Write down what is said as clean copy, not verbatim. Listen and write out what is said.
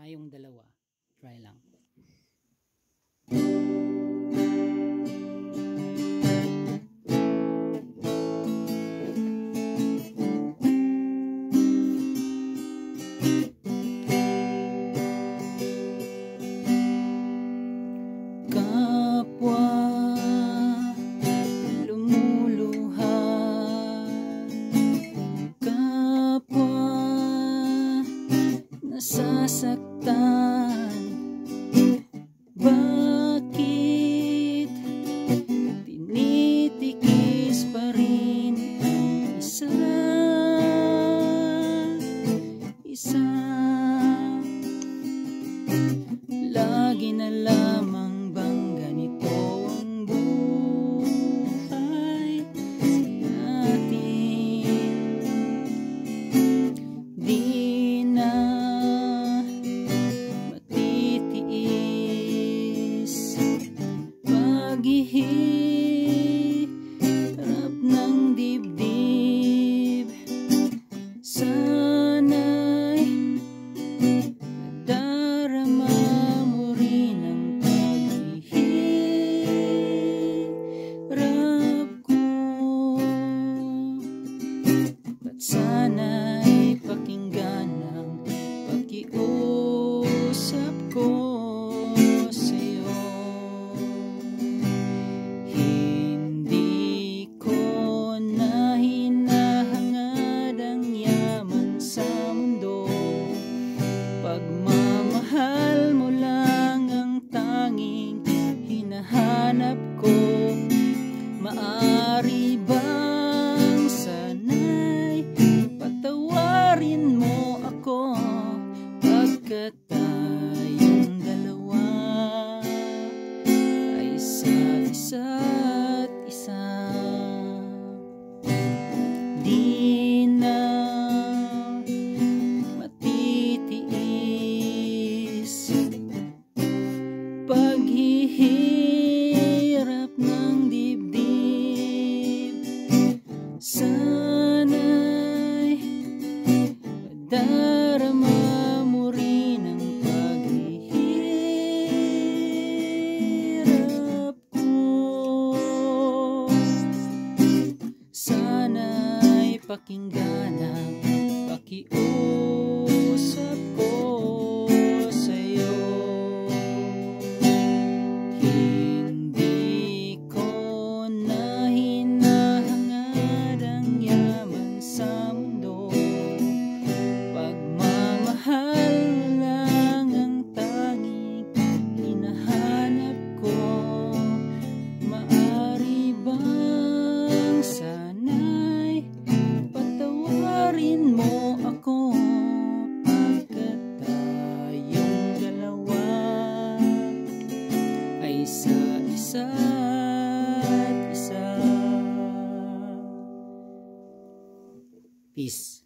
tayong dalawa. Try lang. Kapwa lumuluha, kapwa nasasaktan, bakit tinitikis pa rin ang isa-isa? Lagi na lamang bang ganito ang buhay natin? Di na matitiis paghihirap ng dibdib. Sana'y nadarama mo rin ang paghihirap ko, at sana'y pakinggan ang pakiusap ko sa'yo. Hindi ko na hinahangad ang yaman sa mundo, pagmamahal mo lang ang tanging hinahanap ko. Maari bang sana'y patawarin mo ako, pagkat tayong dalawa ay isa't isa. Di na matitiis paghihirap ng dibdib. Sana'y madarama mo rin ang paghihirap ko. Sana'y pakinggan ang pakiusap ko sa'yo. Hindi ko na hinahangad ang yaman sa mundo, pagmamahal lang ang tanging hinahanap ko. Maari bang sana'y patawarin mo ako, pagkat tayong dalawa ay isa't isa. Peace.